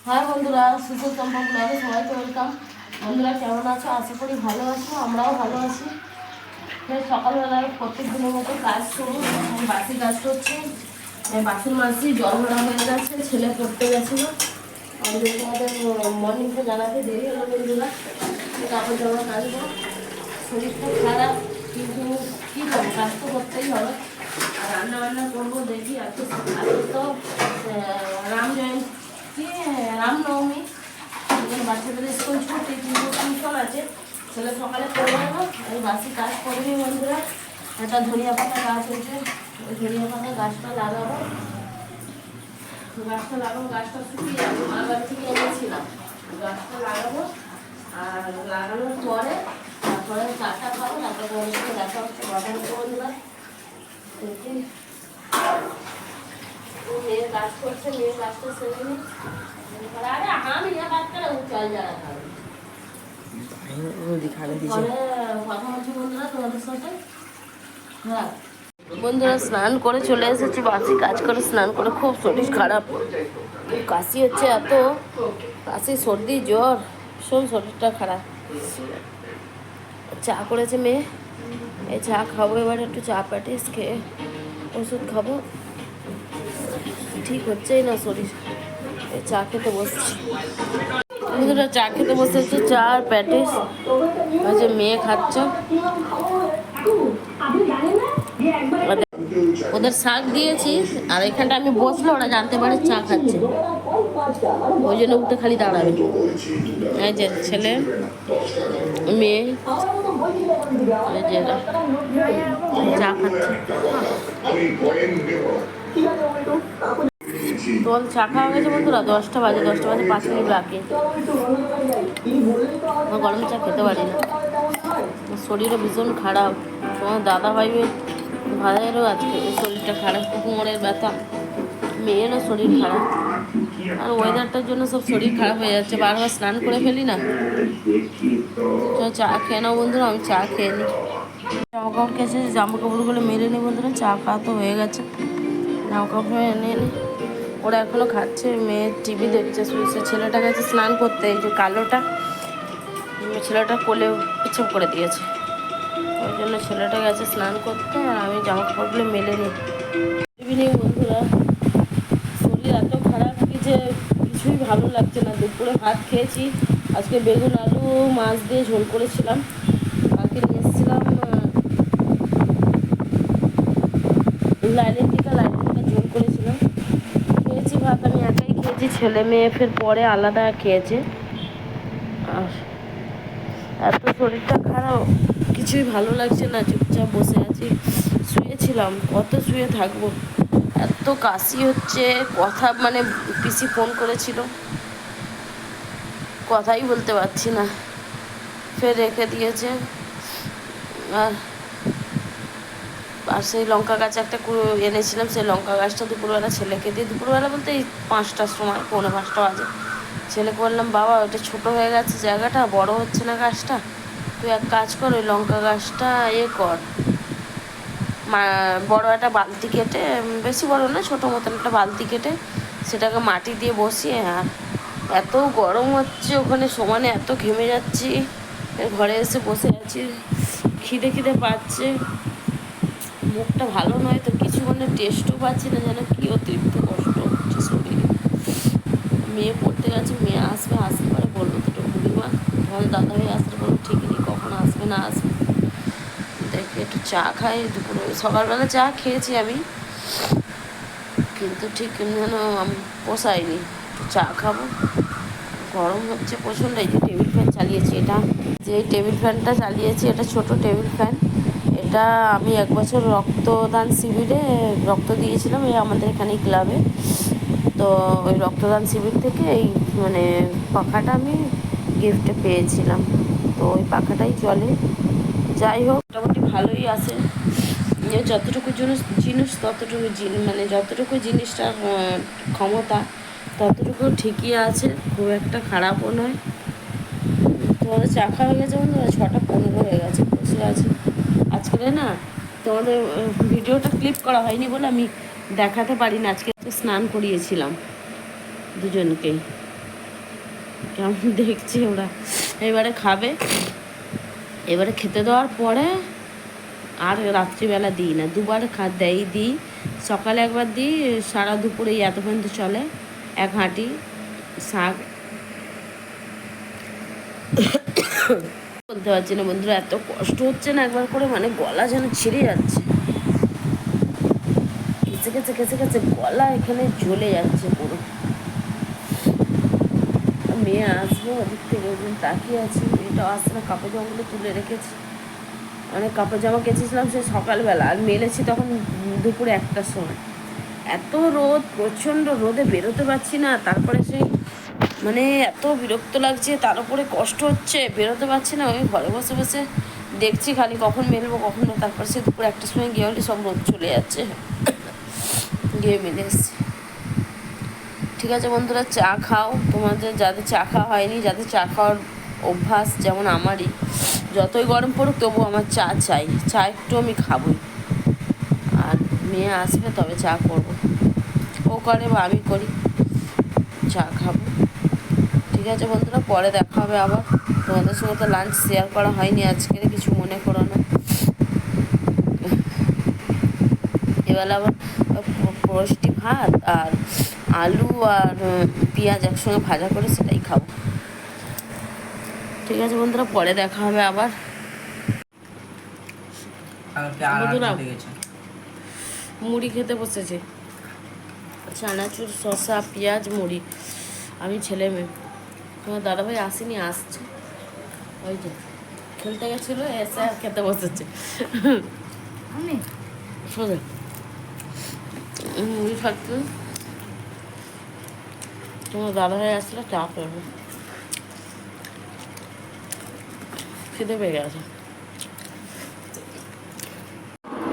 High বন্ধুরা, সুশীল চম্পা ব্লগে সবাইকে ওয়েলকাম। বন্ধুরা কেমন আছো? আশা করি ভালো আছো, আমরাও ভালো আছি। সকালবেলায় প্রত্যেক দিনের মতো কাজ শুরু। বাসি কাজ করছি, বাসন মাজছি, জল ভরা হয়ে গেছে, ছেলে পড়তে গেছিলো। আমাদের তোমাদের মর্নিংটা জানাতে দেরি হলো বন্ধুরা। কাপড় জামা কাচবো, শরীরটা খারাপ কিন্তু কী করবো, কাজ তো করতেই হবে। আর রান্না বান্না করবো দেখি। আজকে তো রাম জয়ন্তী, রামনবমী, বাচ্চাদের স্কুল ছুটি কিন্তু টিউশন আছে। ছেলে সকালে করে দেবো, আমি বাসি কাজ করিনি বন্ধুরা। একটা ধনিয়া পাতা গাছ হয়েছে, ওই ধনিয়া পাতা গাছটা লাগাবো। গাছটা শুকিয়ে যাবো, মার বাড়ি থেকে এনেছিলাম। গাছটা লাগাবো, আর লাগানোর পরে তারপরে চাটা খাবো। তারপরে দেখা হচ্ছে বাজার বন্ধুরা। মেয়ের কাজ করছে, মেয়ের কাজটা সেরে নিই। বন্ধুরা স্নান করে চলে এসেছি, বাসি কাজ করে স্নান করে খুব শরীর খারাপ, কাশি হচ্ছে এত, কাশি সর্দি জ্বর, ভীষণ শরীরটা খারাপ। চা করেছে মেয়ে, এই চা খাবো। এবার একটু চা প্যাটিস খেয়ে ওষুধ খাবো, ঠিক হচ্ছেই না শরীর। এই চা খেতে বসছি বন্ধুরা, চা খেতে বসেছে, চা আর প্যাটিস। ওই যে মেয়ে খাচ্ছে, ওদের শাক দিয়েছি। আর এখানটা আমি বসলে ওরা জানতে পারে চা খাচ্ছে, ওই জন্য উঠে খালি দাঁড়াবে। এই যে ছেলে মেয়ে, এই যে চা খাচ্ছে। তোমার চা খাওয়া গেছে বন্ধুরা? 10টা বাজে, 5 মিনিট বাকি। গরম চা খেতে পারি না, শরীরও ভীষণ খারাপ। তোমার দাদা ভাইয়ের ভাইয়েরও আজকে শরীরটা খারাপ, কোমরের ব্যথা, মেয়েরও শরীর খারাপ। আর ওয়েদারটার জন্য সব শরীর খারাপ হয়ে যাচ্ছে, বারবার স্নান করে ফেলি না। চা খেয়ে নাও বন্ধুরা, আমি চা খেয়ে নিই। জামা কাপড় কেছে, জামা কাপড়গুলো মেরে নিই বন্ধুরা। চা খাওয়া তো হয়ে গেছে, জামা কাপড় এনে নিই। ওরা এখনো খাচ্ছে, মেয়ে টিভি দেখছে, শুয়েছে। ছেলেটা গেছে স্নান করতে, এই যে কালোটা, ছেলেটা কোলে পিছন করে দিয়েছে, ওই জন্য ছেলেটা গেছে স্নান করতে। আর আমি জামা কাপড়গুলো মেলে নিই। ইভিনিং বন্ধুরা, শরীর এত খারাপ কি যে কিছুই ভালো লাগছে না। দুপুরে ভাত খেয়েছি, আজকে বেগুন আলু মাছ দিয়ে ঝোল করেছিলাম। কালকে নিয়ে এসেছিলাম লাইনের টিকা ঝোল করেছিলাম। খেয়েছি ভাত, আমি একাই খেয়েছি, ছেলে মেয়ে ফের পরে আলাদা খেয়েছে। আর এত শরীরটা খারাপ, কিছুই ভালো লাগছে না, চুপচাপ বসে আছি। শুয়েছিলাম, কত শুয়ে থাকবো, এত কাশি হচ্ছে। কথা মানে পিসি ফোন করেছিল, কথাই বলতে পারছি না, ফের রেখে দিয়েছে। আর সেই লঙ্কা গাছ একটা এনেছিলাম, সেই লঙ্কা গাছটা দুপুরবেলা ছেলেকে দিয়ে, দুপুরবেলা বলতে এই 5টার সময়, 4:45 বাজে, ছেলেকে বললাম বাবা ওটা ছোটো হয়ে গেছে জায়গাটা, বড় হচ্ছে না গাছটা, তুই এক কাজ কর, ওই লঙ্কা গাছটা কর, বড় একটা বালতি কেটে, বেশি বড় না, ছোটো মতন একটা বালতি কেটে সেটাকে মাটি দিয়ে বসিয়ে। আর এত গরম হচ্ছে ওখানে, সমানে এত ঘেমে যাচ্ছি, ঘরে এসে বসে আছি, খিদে পাচ্ছে, মুখটা ভালো নয় তো, কিছু মানে টেস্টও পাচ্ছি না, যেন কী অতিরিক্ত কষ্ট হচ্ছে শরীরে। মেয়ে পড়তে গেছে, মেয়ে আসবে, আসতে পারে বলবো তো বুড়িমা, তোমাদের দাদা ভাই আসতে বলবো, ঠিক নেই কখন আসবে না আসবে। দেখে একটু চা খাই, দুপুরে সকালবেলা চা খেয়েছি আমি, কিন্তু ঠিক যেন আমি পোষাইনি, একটু চা খাবো। গরম হচ্ছে প্রচণ্ড। এই যে টেবিল ফ্যান চালিয়েছি, এটা যে টেবিল ফ্যানটা চালিয়েছি, এটা ছোট টেবিল ফ্যান। এটা আমি 1 বছর রক্তদান শিবিরে রক্ত দিয়েছিলাম, এই আমাদের এখানে ক্লাবে। তো ওই রক্তদান শিবির থেকে এই মানে পাখাটা আমি গিফটে পেয়েছিলাম, তো ওই পাখাটাই চলে। যাই হোক, মোটামুটি ভালোই আছে, যে যতটুকু জিনিস ততটুকু মানে যতটুকু জিনিসটার ক্ষমতা ততটুকু ঠিকই আছে, খুব একটা খারাপও নয়। তোমাদের চা খাওয়া হয়ে গেছে বন্ধুরা? 6:15 হয়ে গেছে, বসে আছে। আজকে না তোমাদের ভিডিওটা ক্লিপ করা হয়নি বলে আমি দেখাতে পারি না। আজকে স্নান করিয়েছিলাম দুজনকেই, কেমন দেখছে ওরা। এবারে খাবে, এবারে খেতে দেওয়ার পরে আর রাত্রিবেলা দিই না, দুবার দিই। সকালে একবার দিই, সারা দুপুরে এত পর্যন্ত চলে। এক হাঁটি শাক বলতে পারছি না বন্ধুরা, এত কষ্ট হচ্ছে না একবার করে, মানে গলা যেন ছিঁড়ে যাচ্ছে, কেচে কেচে কেচে কেচে গলা এখানে জ্বলে যাচ্ছে পুরো। মেয়ে আসবো ওদিক থেকে, ওই তাকিয়ে আছি, মেয়েটাও আসছে না। কাপড় জামাগুলো তুলে রেখেছি, অনেক কাপড় জামা কেচেছিলাম সে সকালবেলা, আর মেলেছি তখন দুপুরে 1টার সময়। এত রোদ, প্রচণ্ড রোদে বেরোতে পারছি না। তারপরে সেই মানে এত বিরক্ত লাগছে, তার উপরে কষ্ট হচ্ছে, বেরোতে পারছি না। ওই ঘরে বসে বসে দেখছি খালি কখন মেলবো কখন না। তারপরে সে দুপুরে 1টার সময় গিয়ে হলে সব রোদ চলে যাচ্ছে, গিয়ে মেলে এসছি। ঠিক আছে বন্ধুরা, চা খাও। তোমাদের যাদের চা খাওয়া হয়নি, যাদের চা খাওয়ার অভ্যাস যেমন আমারই, যতই গরম পড়ুক তবু আমার চা চাই, চা একটু আমি খাবই। আর মেয়ে আসবে তবে চা করব, ও করে বা আমি করি, চা খাবো। ঠিক আছে বন্ধুরা, পরে দেখা হবে আবার। তোমাদের সঙ্গে তো লাঞ্চ শেয়ার করা হয়নি আজকে, কিছু মনে করো না। এবেলা আবার পোস্টি ভাত আর আলু আর পেঁয়াজ একসঙ্গে ভাজা করে সেটাই খাবো। ঠিক আছে বন্ধুরা, পরে দেখা হবে আবার। বন্ধুরা মুড়ি খেতে বসেছে, চানাচুর, শসা, পেঁয়াজ, মুড়ি, আমি ছেলে মেয়ে। তোমার দাদাভাই আসেনি, আসছে, ওই যে খেলতে গেছিলো, এসে আর খেতে বসেছে। সোজা মুড়ি খাচ্ছি, তোমার দাদাভাই আসলে চা করবো, খেতে পেয়ে গেছে।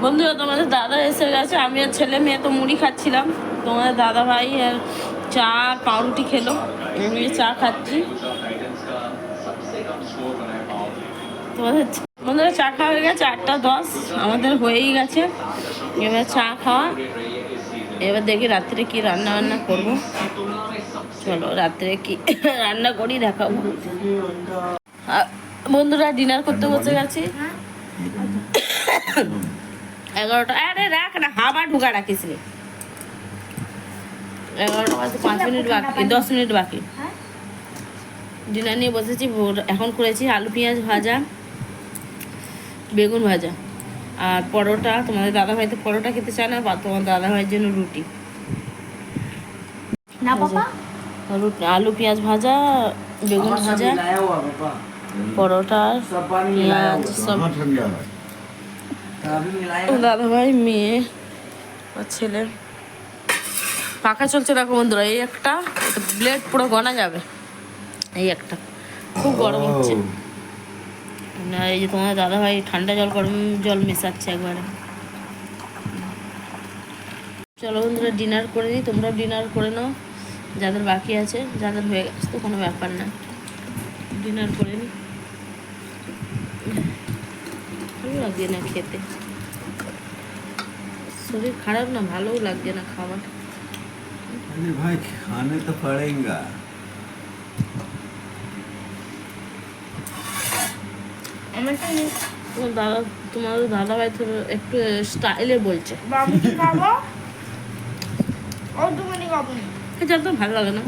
বন্ধুরা তোমাদের দাদা এসে গেছে, আমি আর ছেলে মেয়ে তো মুড়ি খাচ্ছিলাম। তোমাদের দাদা ভাই আর চা আর পাউরুটি খেলো, আমি চা খাচ্ছি। তোমাদের বন্ধুরা চা খাওয়া হয়ে গেছে, 8টা 10 আমাদের হয়েই গেছে। এবার চা খাওয়া, এবার দেখি রাত্রে কি রান্না বান্না করবো। চলো রাত্রে কি রান্না করি দেখাবো। বন্ধুরা ডিনার করতে বসে গেছি। 11টা, আরে রাখ না, হাওয়া ঢুকা রাখিস রে। 11টা বাজে 5 মিনিট বাকি, 10 মিনিট বাকি। ডিনার নিয়ে বসেছি। এখন করেছি আলু পেঁয়াজ ভাজা, বেগুন ভাজা আর পরোটা। তোমাদের দাদাভাই তো পরোটা খেতে চায় না, বা তোমার দাদাভাইয়ের জন্য রুটি। আলু পেঁয়াজ ভাজা, বেগুন ভাজা, পরোটা, পেঁয়াজ সব। দাদাভাই, মেয়ে আর ছেলে। পাখা চলছে দেখো বন্ধুরা, এই একটা ব্লেড পুরো গনা যাবে, এই একটা খুব গরম হচ্ছে না। এই যে তোমার দাদাভাই ঠান্ডা জল গরম জল মেশাচ্ছে একবারে। চলো বন্ধুরা ডিনার করে নিই, তোমরাও ডিনার করে নাও, যাদের বাকি আছে, যাদের হয়ে গেছে তো কোনো ব্যাপার না, ডিনার করে নিই। ভালো লাগছে না খেতে, শরীর খারাপ না, ভালোও লাগছে না খাবার। भाई खाने तो पड़ेगा। তোমার দাদাভাই তো একটু স্টাইলে বলছে, এটা তো ভালো লাগে না।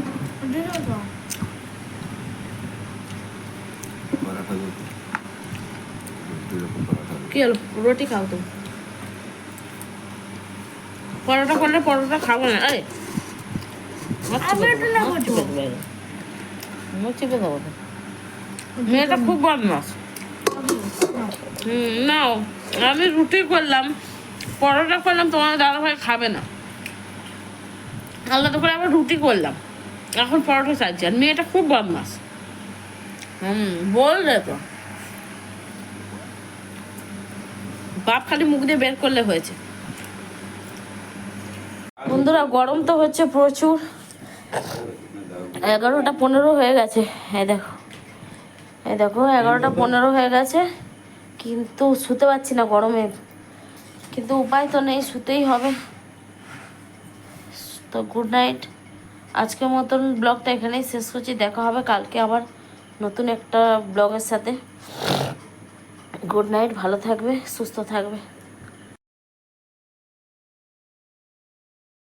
কি হলো, রুটি খাও তো, পরোটা করলে পরোটা খাবো না। আরে চেপে দেবো তো, মেয়েটা খুব বদমাস। নাও, আমি রুটি করলাম, পরোটা করলাম, তোমার দাদাভাই খাবে না, আলাদা করে আবার রুটি করলাম, এখন পরোটা চাইছি। আর মেয়েটা খুব বদমাস, বললে তো বাপ খালি মুখ দিয়ে বের করলে হয়েছে। বন্ধুরা গরম তো হচ্ছে প্রচুর, 11টা 15 হয়ে গেছে। এই দেখো, এই দেখো 11টা 15 হয়ে গেছে, কিন্তু শুতে পারছি না গরমে, কিন্তু উপায় তো নেই, শুতেই হবে। তো গুড নাইট, আজকের মতন ব্লগটা এখানেই শেষ করছি। দেখা হবে কালকে আবার নতুন একটা ব্লগের সাথে। গুড নাইট, ভালো থাকবে, সুস্থ থাকবে।